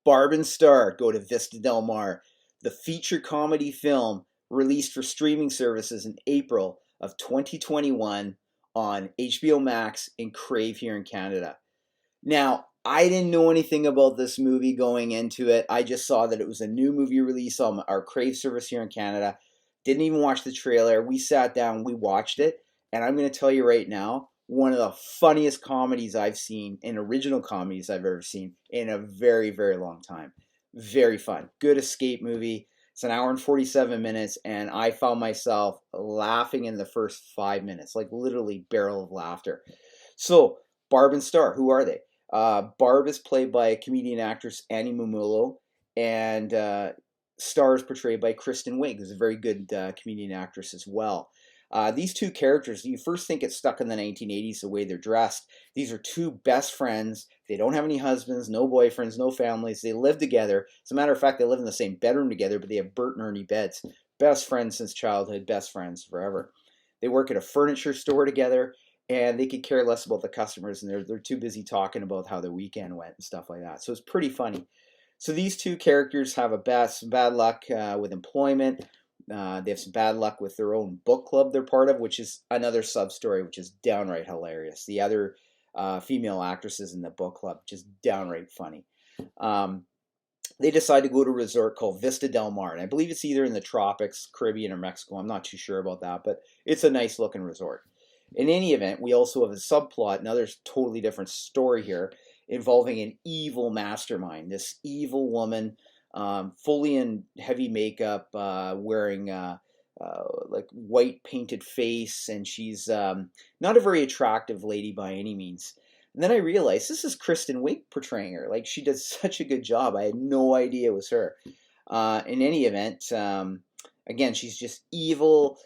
Barb and Star go to Vista Del Mar, the feature comedy film released for streaming services in April of 2021 on HBO Max and Crave here in Canada. Now, I didn't know anything about this movie going into it. I just saw that it was a new movie release on our Crave service here in Canada. Didn't even watch the trailer. We sat down, we watched it, and I'm going to tell you right now, one of the funniest comedies I've seen, and original comedies I've ever seen in a very, very long time. Very fun. Good escape movie. It's an hour and 47 minutes, and I found myself laughing in the first 5 minutes, like literally barrel of laughter. So, Barb and Star, who are they? Barb is played by comedian actress Annie Mumolo, and Star is portrayed by Kristin Wiig, who's a very good comedian actress as well. These two characters, you first think it's stuck in the 1980s, the way they're dressed. These are two best friends. They don't have any husbands, no boyfriends, no families. They live together. As a matter of fact, they live in the same bedroom together, but they have Bert and Ernie beds. Best friends since childhood, best friends forever. They work at a furniture store together, and they could care less about the customers, and they're too busy talking about how their weekend went and stuff like that. So it's pretty funny. So these two characters have some bad luck with employment. They have some bad luck with their own book club they're part of, which is another sub-story, which is downright hilarious. The other female actresses in the book club, just downright funny. They decide to go to a resort called Vista Del Mar, and I believe it's either in the tropics, Caribbean, or Mexico. I'm not too sure about that, but it's a nice looking resort. In any event, we also have a subplot, another totally different story here, involving an evil mastermind. This evil woman, fully in heavy makeup, wearing like white painted face, and she's not a very attractive lady by any means. And then I realized this is Kristin Wiig portraying her. Like, she does such a good job. I had no idea it was her. In any event, again, she's just evil.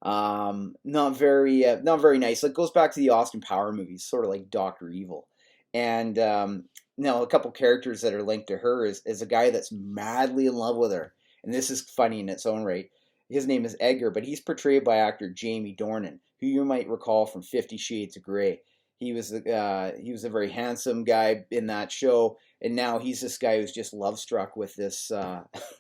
Not very nice. It goes back to the Austin Power movies, sort of like Dr. Evil. And now a couple characters that are linked to her is a guy that's madly in love with her. And this is funny in its own right. His name is Edgar, but he's portrayed by actor Jamie Dornan, who you might recall from 50 Shades of Grey. He was a very handsome guy in that show, and now he's this guy who's just love struck with this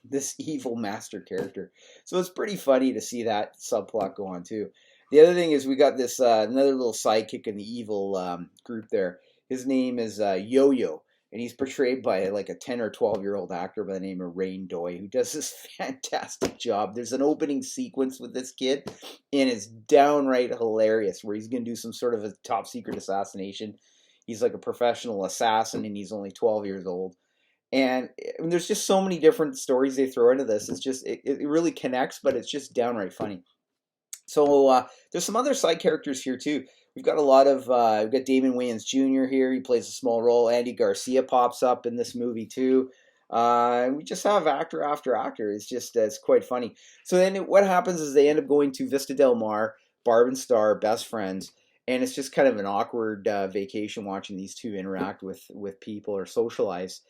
this evil master character. So it's pretty funny to see that subplot go on too. The other thing is we got this another little sidekick in the evil group there. His name is Yo-Yo, and he's portrayed by like a 10 or 12-year-old actor by the name of Rain Doy, who does this fantastic job. There's an opening sequence with this kid, and it's downright hilarious, where he's going to do some sort of a top secret assassination. He's like a professional assassin, and he's only 12 years old. And I mean, there's just so many different stories they throw into this. It's just, it really connects, but it's just downright funny. So there's some other side characters here too. We've got we've got Damon Wayans Jr. here. He plays a small role. Andy Garcia pops up in this movie too. And we just have actor after actor. It's quite funny. So then what happens is they end up going to Vista Del Mar, Barb and Star, best friends. And it's just kind of an awkward vacation watching these two interact with people or socialize.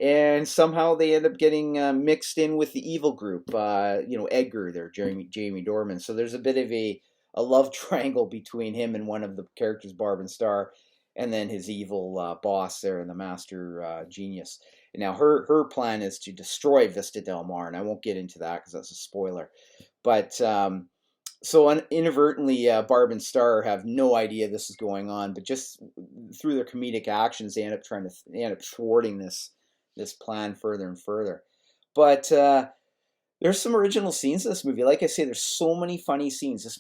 And somehow they end up getting mixed in with the evil group, Edgar there, Jamie Dornan. So there's a bit of a love triangle between him and one of the characters, Barb and Star, and then his evil boss there, and the master genius. And now her plan is to destroy Vista Del Mar, and I won't get into that because that's a spoiler. But so inadvertently, Barb and Star have no idea this is going on, but just through their comedic actions, they end up thwarting this plan further and further. But there's some original scenes in this movie. Like I say, there's so many funny scenes. This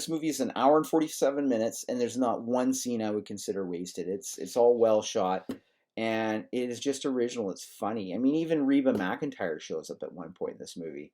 movie is an hour and 47 minutes, and there's not one scene I would consider wasted. It's all well shot, and it is just original. It's funny. I mean, even Reba McEntire shows up at one point in this movie.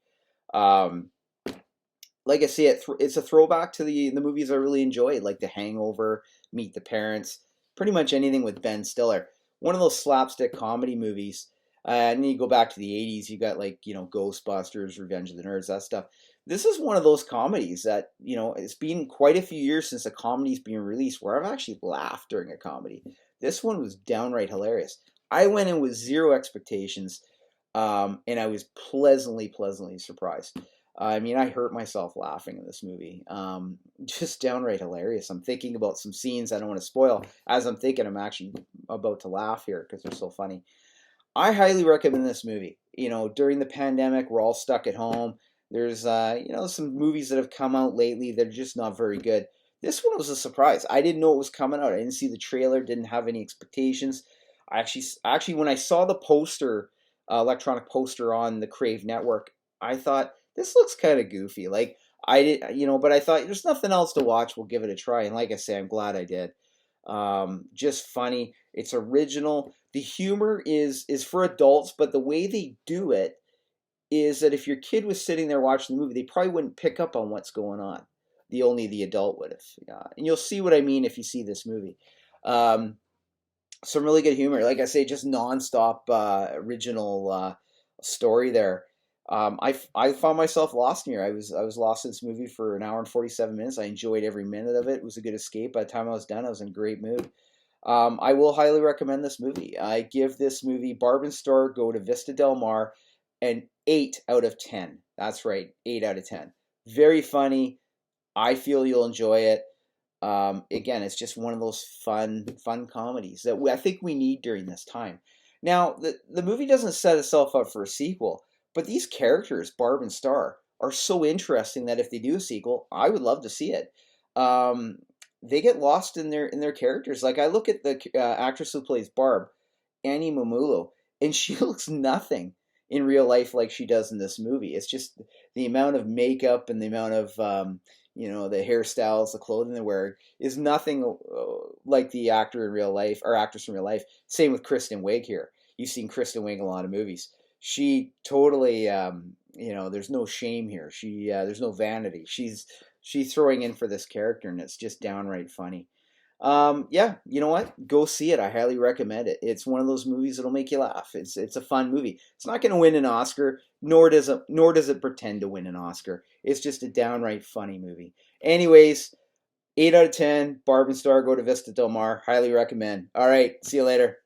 Like I say, it's a throwback to the movies I really enjoyed, like The Hangover, Meet the Parents, pretty much anything with Ben Stiller. One of those slapstick comedy movies. And then you go back to the 80s, you got like, Ghostbusters, Revenge of the Nerds, that stuff. This is one of those comedies that, it's been quite a few years since a comedy's been released where I've actually laughed during a comedy. This one was downright hilarious. I went in with zero expectations, and I was pleasantly surprised. I mean, I hurt myself laughing in this movie. Just downright hilarious. I'm thinking about some scenes I don't want to spoil. As I'm thinking, I'm actually about to laugh here because they're so funny. I highly recommend this movie. During the pandemic, we're all stuck at home. There's, some movies that have come out lately that are just not very good. This one was a surprise. I didn't know it was coming out. I didn't see the trailer. Didn't have any expectations. Actually, when I saw the poster, electronic poster on the Crave network, I thought this looks kind of goofy. Like I did, but I thought there's nothing else to watch. We'll give it a try. And like I say, I'm glad I did. Just funny. It's original. The humor is for adults, but the way they do it is that if your kid was sitting there watching the movie, they probably wouldn't pick up on what's going on. Only the adult would have. And you'll see what I mean if you see this movie. Um, some really good humor. Like I say, just nonstop original story there. I found myself lost in here. I was lost in this movie for an hour and 47 minutes. I enjoyed every minute of it. It was a good escape. By the time I was done, I was in a great mood. I will highly recommend this movie. I give this movie Barb and Star Go to Vista Del Mar an 8 out of 10. That's right, 8 out of 10. Very funny. I feel you'll enjoy it. Again, it's just one of those fun comedies that I think we need during this time. Now, the movie doesn't set itself up for a sequel, but these characters, Barb and Star, are so interesting that if they do a sequel, I would love to see it. They get lost in their characters. Like I look at the actress who plays Barb, Annie Mumolo, and she looks nothing in real life like she does in this movie. It's just the amount of makeup and the amount of the hairstyles, the clothing they wear is nothing like the actor in real life or actress in real life. Same with Kristen Wiig here. You've seen Kristen Wiig in a lot of movies. She totally, there's no shame here. There's no vanity. She's throwing in for this character, and it's just downright funny. Yeah, you know what? Go see it. I highly recommend it. It's one of those movies that'll make you laugh. It's a fun movie. It's not going to win an Oscar, nor does it pretend to win an Oscar. It's just a downright funny movie. Anyways, 8 out of 10. Barb and Star Go to Vista Del Mar. Highly recommend. All right, see you later.